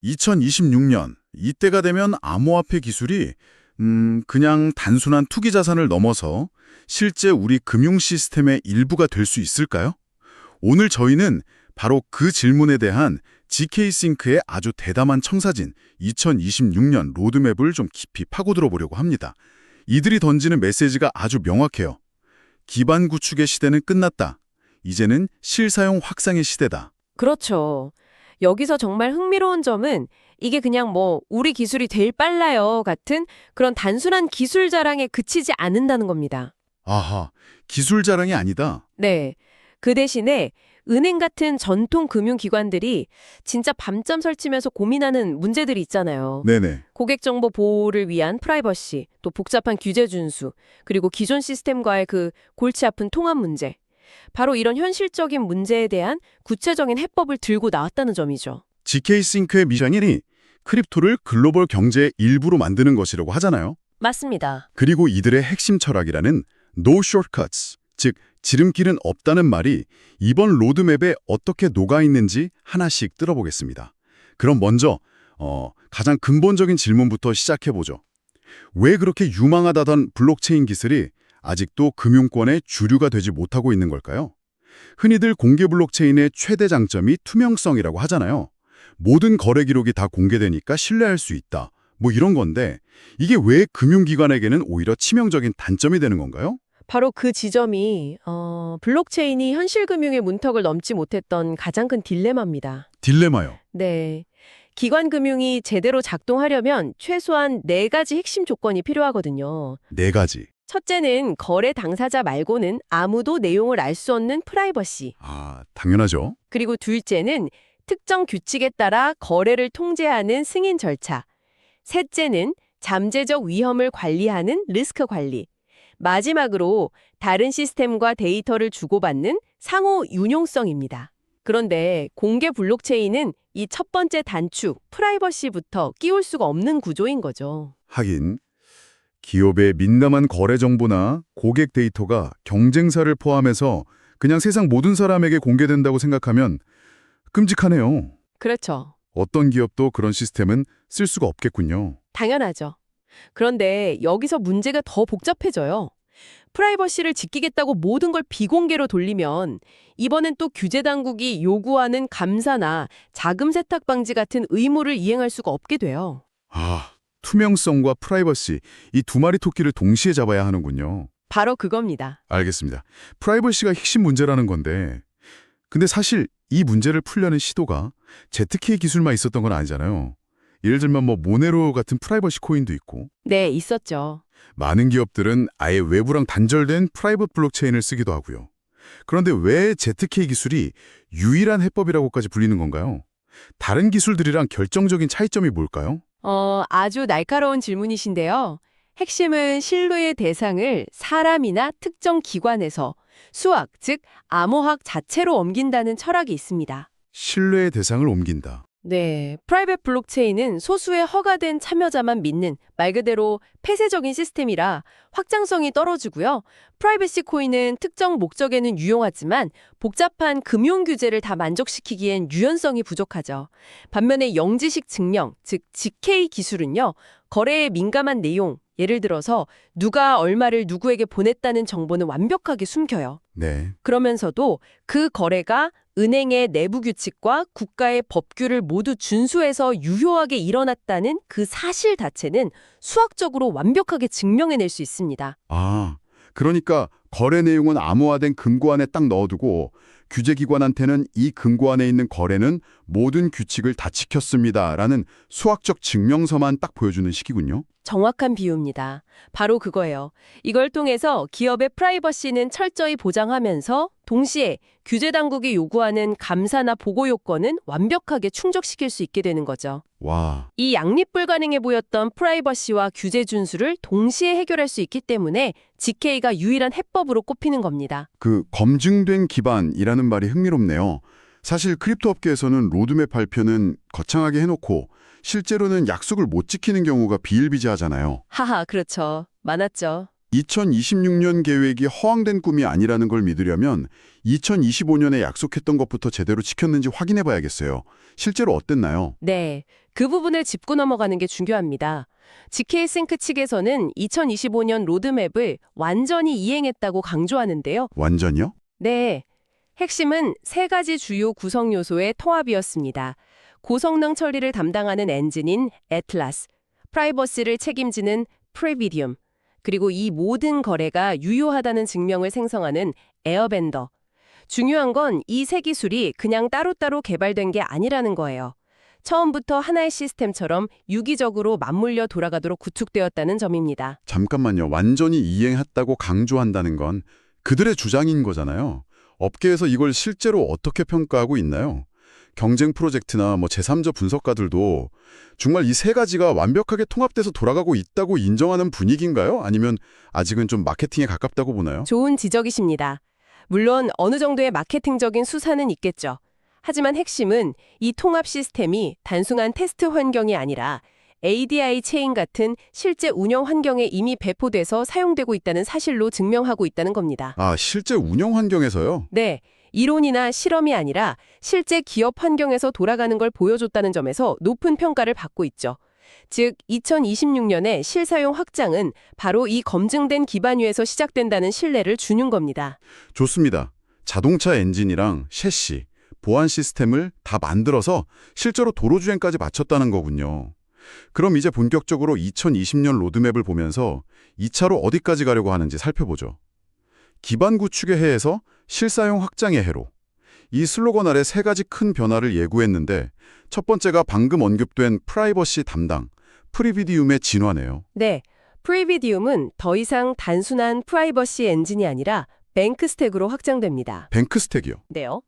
2026년 이때가 되면 암호화폐 기술이 그냥 단순한 투기 자산을 넘어서 실제 우리 금융 시스템의 일부가 될 수 있을까요? 오늘 저희는 바로 그 질문에 대한 GK싱크의 아주 대담한 청사진 2026년 로드맵을 좀 깊이 파고들어 보려고 합니다. 이들이 던지는 메시지가 아주 명확해요. 기반 구축의 시대는 끝났다. 이제는 실사용 확산의 시대다. 그렇죠. 여기서 정말 흥미로운 점은 이게 그냥 우리 기술이 제일 빨라요 같은 그런 단순한 기술 자랑에 그치지 않는다는 겁니다. 아하, 기술 자랑이 아니다. 네. 그 대신에 은행 같은 전통 금융기관들이 진짜 밤잠 설치면서 고민하는 문제들이 있잖아요. 네네. 고객 정보 보호를 위한 프라이버시, 또 복잡한 규제 준수, 그리고 기존 시스템과의 그 골치 아픈 통합 문제. 바로 이런 현실적인 문제에 대한 구체적인 해법을 들고 나왔다는 점이죠. GK싱크의 미션이 크립토를 글로벌 경제의 일부로 만드는 것이라고 하잖아요. 맞습니다. 그리고 이들의 핵심 철학이라는 No shortcuts, 즉 지름길은 없다는 말이 이번 로드맵에 어떻게 녹아있는지 하나씩 뜯어보겠습니다. 그럼 먼저 가장 근본적인 질문부터 시작해보죠. 왜 그렇게 유망하다던 블록체인 기술이 아직도 금융권의 주류가 되지 못하고 있는 걸까요? 흔히들 공개 블록체인의 최대 장점이 투명성이라고 하잖아요. 모든 거래 기록이 다 공개되니까 신뢰할 수 있다. 이런 건데 이게 왜 금융기관에게는 오히려 치명적인 단점이 되는 건가요? 바로 그 지점이 블록체인이 현실 금융의 문턱을 넘지 못했던 가장 큰 딜레마입니다. 딜레마요. 네. 기관 금융이 제대로 작동하려면 최소한 4가지 핵심 조건이 필요하거든요. 4가지. 첫째는 거래 당사자 말고는 아무도 내용을 알 수 없는 프라이버시. 아, 당연하죠. 그리고 둘째는 특정 규칙에 따라 거래를 통제하는 승인 절차. 셋째는 잠재적 위험을 관리하는 리스크 관리. 마지막으로 다른 시스템과 데이터를 주고받는 상호 융용성입니다. 그런데 공개 블록체인은 이 첫 번째 단축, 프라이버시부터 끼울 수가 없는 구조인 거죠. 하긴 기업의 민감한 거래 정보나 고객 데이터가 경쟁사를 포함해서 그냥 세상 모든 사람에게 공개된다고 생각하면 끔찍하네요. 그렇죠. 어떤 기업도 그런 시스템은 쓸 수가 없겠군요. 당연하죠. 그런데 여기서 문제가 더 복잡해져요. 프라이버시를 지키겠다고 모든 걸 비공개로 돌리면 이번엔 또 규제 당국이 요구하는 감사나 자금 세탁 방지 같은 의무를 이행할 수가 없게 돼요. 아, 투명성과 프라이버시, 이 두 마리 토끼를 동시에 잡아야 하는군요. 바로 그겁니다. 알겠습니다. 프라이버시가 핵심 문제라는 건데 근데 사실 이 문제를 풀려는 시도가 제트키 기술만 있었던 건 아니잖아요. 예를 들면 모네로 같은 프라이버시 코인도 있고 네, 있었죠. 많은 기업들은 아예 외부랑 단절된 프라이빗 블록체인을 쓰기도 하고요. 그런데 왜 ZK 기술이 유일한 해법이라고까지 불리는 건가요? 다른 기술들이랑 결정적인 차이점이 뭘까요? 아주 날카로운 질문이신데요. 핵심은 신뢰의 대상을 사람이나 특정 기관에서 수학, 즉 암호학 자체로 옮긴다는 철학이 있습니다. 신뢰의 대상을 옮긴다. 네, 프라이빗 블록체인은 소수의 허가된 참여자만 믿는 말 그대로 폐쇄적인 시스템이라 확장성이 떨어지고요. 프라이버시 코인은 특정 목적에는 유용하지만 복잡한 금융 규제를 다 만족시키기엔 유연성이 부족하죠. 반면에 영지식 증명, 즉 GK 기술은요. 거래에 민감한 내용, 예를 들어서 누가 얼마를 누구에게 보냈다는 정보는 완벽하게 숨겨요. 네. 그러면서도 그 거래가 은행의 내부 규칙과 국가의 법규를 모두 준수해서 유효하게 일어났다는 그 사실 자체는 수학적으로 완벽하게 증명해낼 수 있습니다. 아, 그러니까 거래 내용은 암호화된 금고 안에 딱 넣어두고 규제기관한테는 이 금고 안에 있는 거래는 모든 규칙을 다 지켰습니다라는 수학적 증명서만 딱 보여주는 식이군요. 정확한 비유입니다. 바로 그거예요. 이걸 통해서 기업의 프라이버시는 철저히 보장하면서 동시에 규제 당국이 요구하는 감사나 보고 요건은 완벽하게 충족시킬 수 있게 되는 거죠. 와, 이 양립 불가능해 보였던 프라이버시와 규제 준수를 동시에 해결할 수 있기 때문에 GK가 유일한 해법으로 꼽히는 겁니다. 그 검증된 기반이라는 말이 흥미롭네요. 사실 크립토 업계에서는 로드맵 발표는 거창하게 해놓고 실제로는 약속을 못 지키는 경우가 비일비재하잖아요. 하하, 그렇죠. 많았죠. 2026년 계획이 허황된 꿈이 아니라는 걸 믿으려면 2025년에 약속했던 것부터 제대로 지켰는지 확인해 봐야겠어요. 실제로 어땠나요? 네, 그 부분을 짚고 넘어가는 게 중요합니다. GK 싱크 측에서는 2025년 로드맵을 완전히 이행했다고 강조하는데요. 완전요? 네, 핵심은 세 가지 주요 구성 요소의 통합이었습니다. 고성능 처리를 담당하는 엔진인 애틀라스, 프라이버시를 책임지는 프레비디움, 그리고 이 모든 거래가 유효하다는 증명을 생성하는 에어밴더. 중요한 건 이 세 기술이 그냥 따로따로 개발된 게 아니라는 거예요. 처음부터 하나의 시스템처럼 유기적으로 맞물려 돌아가도록 구축되었다는 점입니다. 잠깐만요. 완전히 이행했다고 강조한다는 건 그들의 주장인 거잖아요. 업계에서 이걸 실제로 어떻게 평가하고 있나요? 경쟁 프로젝트나 제3자 분석가들도 정말 이 세 가지가 완벽하게 통합돼서 돌아가고 있다고 인정하는 분위기인가요? 아니면 아직은 좀 마케팅에 가깝다고 보나요? 좋은 지적이십니다. 물론 어느 정도의 마케팅적인 수사는 있겠죠. 하지만 핵심은 이 통합 시스템이 단순한 테스트 환경이 아니라 ADI 체인 같은 실제 운영 환경에 이미 배포돼서 사용되고 있다는 사실로 증명하고 있다는 겁니다. 아, 실제 운영 환경에서요? 네, 이론이나 실험이 아니라 실제 기업 환경에서 돌아가는 걸 보여줬다는 점에서 높은 평가를 받고 있죠. 즉, 2026년에 실사용 확장은 바로 이 검증된 기반 위에서 시작된다는 신뢰를 주는 겁니다. 좋습니다. 자동차 엔진이랑 셰시, 보안 시스템을 다 만들어서 실제로 도로 주행까지 마쳤다는 거군요. 그럼 이제 본격적으로 2020년 로드맵을 보면서 2차로 어디까지 가려고 하는지 살펴보죠. 기반 구축의 해에서 실사용 확장의 해로. 이 슬로건 아래 세 가지 큰 변화를 예고했는데 첫 번째가 방금 언급된 프라이버시 담당, 프리비디움의 진화네요. 네, 프리비디움은 더 이상 단순한 프라이버시 엔진이 아니라 뱅크 스택으로 확장됩니다. 뱅크 스택이요. 네요.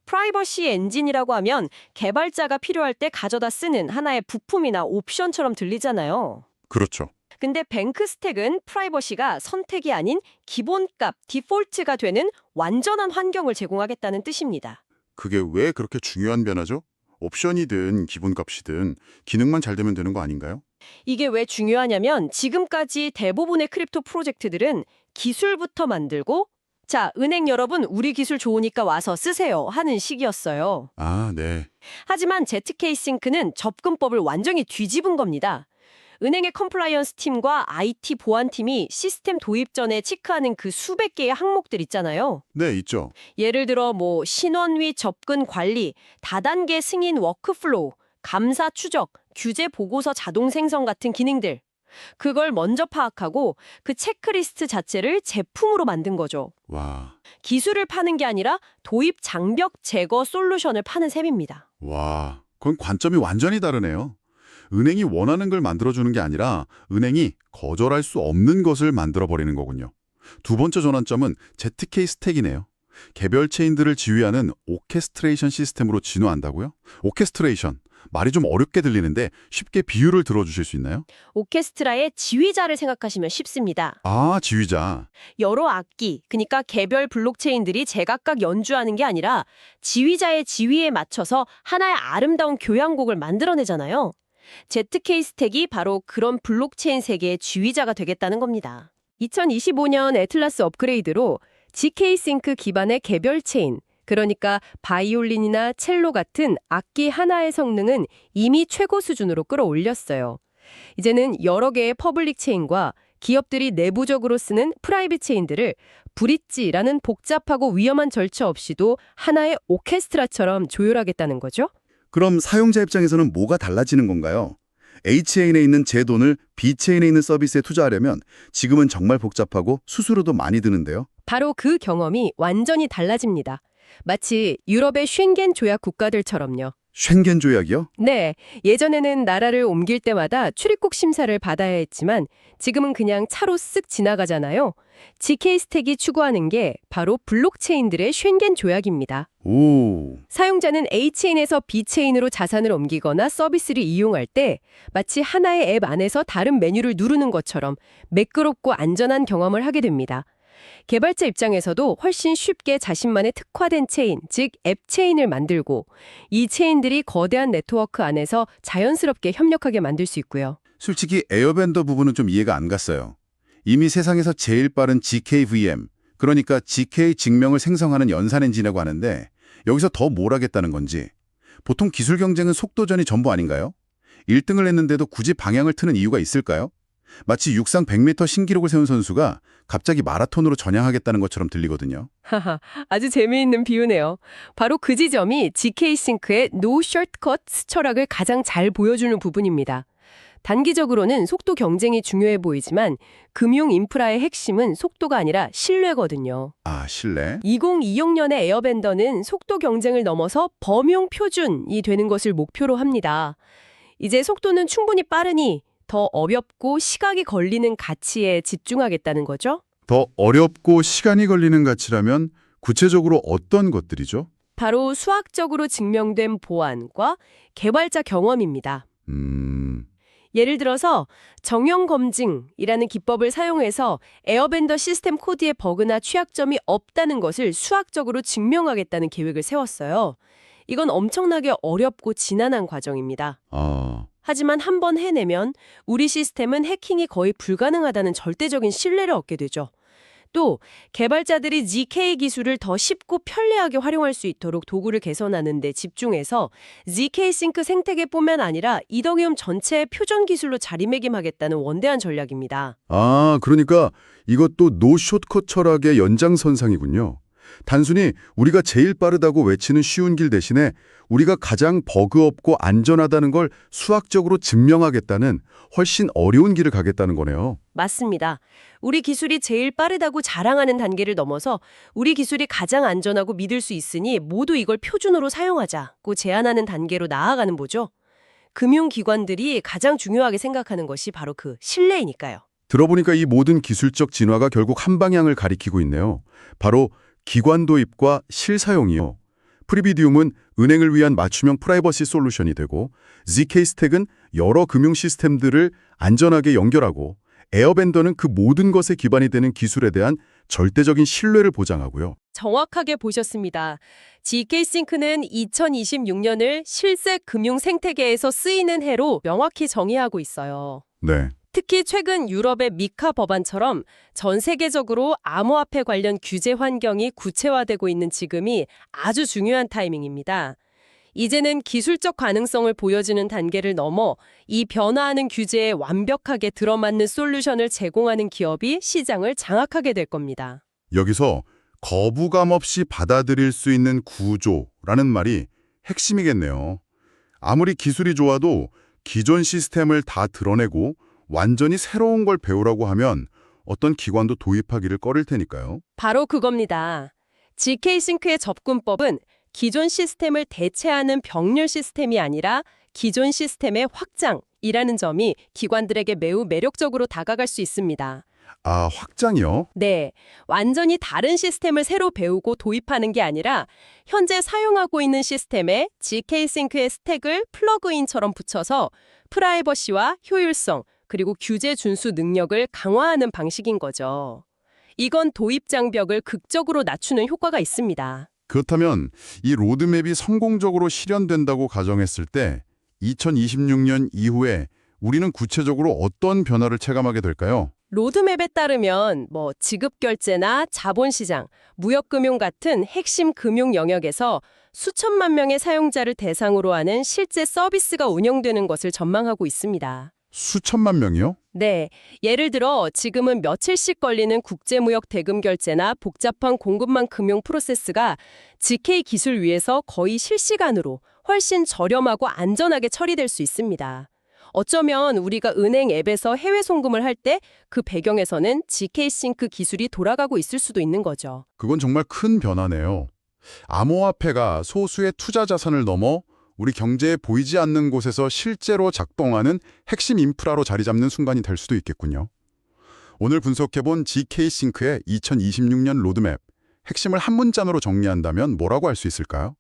프라이버시 엔진이라고 하면 개발자가 필요할 때 가져다 쓰는 하나의 부품이나 옵션처럼 들리잖아요. 그렇죠. 근데 뱅크 스택은 프라이버시가 선택이 아닌 기본값, 디폴트가 되는 완전한 환경을 제공하겠다는 뜻입니다. 그게 왜 그렇게 중요한 변화죠? 옵션이든 기본값이든 기능만 잘 되면 되는 거 아닌가요? 이게 왜 중요하냐면 지금까지 대부분의 크립토 프로젝트들은 기술부터 만들고 자, 은행 여러분 우리 기술 좋으니까 와서 쓰세요 하는 식이었어요. 아, 네. 하지만 ZK-싱크는 접근법을 완전히 뒤집은 겁니다. 은행의 컴플라이언스 팀과 IT 보안팀이 시스템 도입 전에 체크하는 그 수백 개의 항목들 있잖아요. 네, 있죠. 예를 들어 신원 및 접근 관리, 다단계 승인 워크플로우, 감사 추적, 규제 보고서 자동 생성 같은 기능들. 그걸 먼저 파악하고 그 체크리스트 자체를 제품으로 만든 거죠. 와, 기술을 파는 게 아니라 도입 장벽 제거 솔루션을 파는 셈입니다. 그건 관점이 완전히 다르네요. 은행이 원하는 걸 만들어주는 게 아니라 은행이 거절할 수 없는 것을 만들어버리는 거군요. 두 번째 전환점은 ZK 스택이네요. 개별 체인들을 지휘하는 오케스트레이션 시스템으로 진화한다고요? 오케스트레이션, 말이 좀 어렵게 들리는데 쉽게 비유를 들어주실 수 있나요? 오케스트라의 지휘자를 생각하시면 쉽습니다. 아, 지휘자. 여러 악기, 그러니까 개별 블록체인들이 제각각 연주하는 게 아니라 지휘자의 지휘에 맞춰서 하나의 아름다운 교향곡을 만들어내잖아요. ZK 스택이 바로 그런 블록체인 세계의 지휘자가 되겠다는 겁니다. 2025년 애틀라스 업그레이드로 GK 싱크 기반의 개별 체인, 그러니까 바이올린이나 첼로 같은 악기 하나의 성능은 이미 최고 수준으로 끌어올렸어요. 이제는 여러 개의 퍼블릭 체인과 기업들이 내부적으로 쓰는 프라이빗 체인들을 브릿지라는 복잡하고 위험한 절차 없이도 하나의 오케스트라처럼 조율하겠다는 거죠. 그럼 사용자 입장에서는 뭐가 달라지는 건가요? A체인에 있는 제 돈을 B체인에 있는 서비스에 투자하려면 지금은 정말 복잡하고 수수료도 많이 드는데요. 바로 그 경험이 완전히 달라집니다. 마치 유럽의 쉔겐 조약 국가들처럼요. 쉔겐 조약이요? 네, 예전에는 나라를 옮길 때마다 출입국 심사를 받아야 했지만 지금은 그냥 차로 쓱 지나가잖아요. GK 스택이 추구하는 게 바로 블록체인들의 쉔겐 조약입니다. 오, 사용자는 A체인에서 B체인으로 자산을 옮기거나 서비스를 이용할 때 마치 하나의 앱 안에서 다른 메뉴를 누르는 것처럼 매끄럽고 안전한 경험을 하게 됩니다. 개발자 입장에서도 훨씬 쉽게 자신만의 특화된 체인, 즉 앱 체인을 만들고 이 체인들이 거대한 네트워크 안에서 자연스럽게 협력하게 만들 수 있고요. 솔직히 에어밴더 부분은 좀 이해가 안 갔어요. 이미 세상에서 제일 빠른 GKVM, 그러니까 GK 증명을 생성하는 연산 엔진이라고 하는데 여기서 더 뭘 하겠다는 건지. 보통 기술 경쟁은 속도전이 전부 아닌가요? 1등을 했는데도 굳이 방향을 트는 이유가 있을까요? 마치 육상 100m 신기록을 세운 선수가 갑자기 마라톤으로 전향하겠다는 것처럼 들리거든요. 하하, 아주 재미있는 비유네요. 바로 그 지점이 GK싱크의 No Shortcuts 철학을 가장 잘 보여주는 부분입니다. 단기적으로는 속도 경쟁이 중요해 보이지만 금융 인프라의 핵심은 속도가 아니라 신뢰거든요. 아, 신뢰? 2026년의 에어밴더는 속도 경쟁을 넘어서 범용 표준이 되는 것을 목표로 합니다. 이제 속도는 충분히 빠르니 더 어렵고 시각이 걸리는 가치에 집중하겠다는 거죠. 더 어렵고 시간이 걸리는 가치라면 구체적으로 어떤 것들이죠? 바로 수학적으로 증명된 보안과 개발자 경험입니다. 예를 들어서 정형 검증이라는 기법을 사용해서 에어밴더 시스템 코드에 버그나 취약점이 없다는 것을 수학적으로 증명하겠다는 계획을 세웠어요. 이건 엄청나게 어렵고 지난한 과정입니다. 아, 하지만 한 번 해내면 우리 시스템은 해킹이 거의 불가능하다는 절대적인 신뢰를 얻게 되죠. 또 개발자들이 ZK 기술을 더 쉽고 편리하게 활용할 수 있도록 도구를 개선하는 데 집중해서 ZK 싱크 생태계뿐만 아니라 이더리움 전체의 표준 기술로 자리매김하겠다는 원대한 전략입니다. 아, 그러니까 이것도 노 숏컷 철학의 연장선상이군요. 단순히 우리가 제일 빠르다고 외치는 쉬운 길 대신에 우리가 가장 버그 없고 안전하다는 걸 수학적으로 증명하겠다는 훨씬 어려운 길을 가겠다는 거네요. 맞습니다. 우리 기술이 제일 빠르다고 자랑하는 단계를 넘어서 우리 기술이 가장 안전하고 믿을 수 있으니 모두 이걸 표준으로 사용하자고 제안하는 단계로 나아가는 거죠. 금융기관들이 가장 중요하게 생각하는 것이 바로 그 신뢰이니까요. 들어보니까 이 모든 기술적 진화가 결국 한 방향을 가리키고 있네요. 바로 기관 도입과 실사용이요. 프리비디움은 은행을 위한 맞춤형 프라이버시 솔루션이 되고 ZK 스택은 여러 금융 시스템들을 안전하게 연결하고 에어밴더는 그 모든 것에 기반이 되는 기술에 대한 절대적인 신뢰를 보장하고요. 정확하게 보셨습니다. GK싱크는 2026년을 실제 금융 생태계에서 쓰이는 해로 명확히 정의하고 있어요. 네. 특히 최근 유럽의 미카 법안처럼 전 세계적으로 암호화폐 관련 규제 환경이 구체화되고 있는 지금이 아주 중요한 타이밍입니다. 이제는 기술적 가능성을 보여주는 단계를 넘어 이 변화하는 규제에 완벽하게 들어맞는 솔루션을 제공하는 기업이 시장을 장악하게 될 겁니다. 여기서 거부감 없이 받아들일 수 있는 구조라는 말이 핵심이겠네요. 아무리 기술이 좋아도 기존 시스템을 다 드러내고 완전히 새로운 걸 배우라고 하면 어떤 기관도 도입하기를 꺼릴 테니까요. 바로 그겁니다. GK싱크의 접근법은 기존 시스템을 대체하는 병렬 시스템이 아니라 기존 시스템의 확장이라는 점이 기관들에게 매우 매력적으로 다가갈 수 있습니다. 아, 확장이요? 네, 완전히 다른 시스템을 새로 배우고 도입하는 게 아니라 현재 사용하고 있는 시스템에 GK싱크의 스택을 플러그인처럼 붙여서 프라이버시와 효율성, 그리고 규제 준수 능력을 강화하는 방식인 거죠. 이건 도입 장벽을 극적으로 낮추는 효과가 있습니다. 그렇다면 이 로드맵이 성공적으로 실현된다고 가정했을 때 2026년 이후에 우리는 구체적으로 어떤 변화를 체감하게 될까요? 로드맵에 따르면 지급결제나 자본시장, 무역금융 같은 핵심 금융 영역에서 수천만 명의 사용자를 대상으로 하는 실제 서비스가 운영되는 것을 전망하고 있습니다. 수천만 명이요? 네, 예를 들어 지금은 며칠씩 걸리는 국제무역 대금 결제나 복잡한 공급망 금융 프로세스가 GK 기술 위에서 거의 실시간으로 훨씬 저렴하고 안전하게 처리될 수 있습니다. 어쩌면 우리가 은행 앱에서 해외 송금을 할 때 그 배경에서는 GK싱크 기술이 돌아가고 있을 수도 있는 거죠. 그건 정말 큰 변화네요. 암호화폐가 소수의 투자 자산을 넘어 우리 경제에 보이지 않는 곳에서 실제로 작동하는 핵심 인프라로 자리 잡는 순간이 될 수도 있겠군요. 오늘 분석해본 GK싱크의 2026년 로드맵, 핵심을 한 문장으로 정리한다면 뭐라고 할 수 있을까요?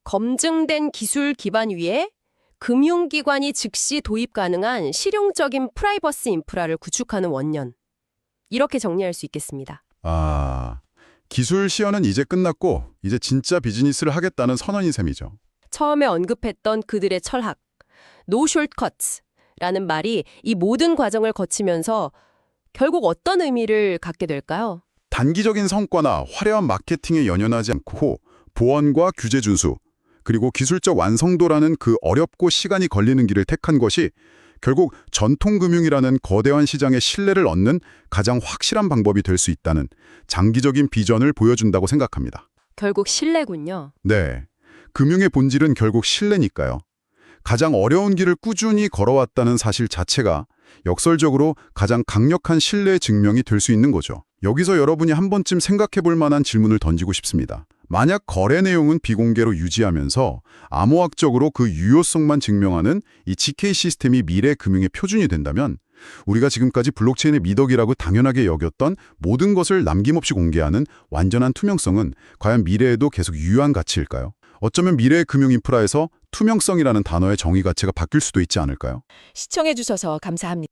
검증된 기술 기반 위에 금융기관이 즉시 도입 가능한 실용적인 프라이버시 인프라를 구축하는 원년. 이렇게 정리할 수 있겠습니다. 아, 기술 시연은 이제 끝났고 이제 진짜 비즈니스를 하겠다는 선언인 셈이죠. 처음에 언급했던 그들의 철학, No Shortcuts, 라는 말이 이 모든 과정을 거치면서 결국 어떤 의미를 갖게 될까요? 단기적인 성과나 화려한 마케팅에 연연하지 않고 보안과 규제 준수, 그리고 기술적 완성도라는 그 어렵고 시간이 걸리는 길을 택한 것이 결국 전통금융이라는 거대한 시장의 신뢰를 얻는 가장 확실한 방법이 될 수 있다는 장기적인 비전을 보여준다고 생각합니다. 결국 신뢰군요. 네, 금융의 본질은 결국 신뢰니까요. 가장 어려운 길을 꾸준히 걸어왔다는 사실 자체가 역설적으로 가장 강력한 신뢰의 증명이 될 수 있는 거죠. 여기서 여러분이 한 번쯤 생각해 볼 만한 질문을 던지고 싶습니다. 만약 거래 내용은 비공개로 유지하면서 암호학적으로 그 유효성만 증명하는 이 GK 시스템이 미래 금융의 표준이 된다면 우리가 지금까지 블록체인의 미덕이라고 당연하게 여겼던 모든 것을 남김없이 공개하는 완전한 투명성은 과연 미래에도 계속 유효한 가치일까요? 어쩌면 미래의 금융 인프라에서 투명성이라는 단어의 정의 가치가 바뀔 수도 있지 않을까요? 시청해주셔서 감사합니다.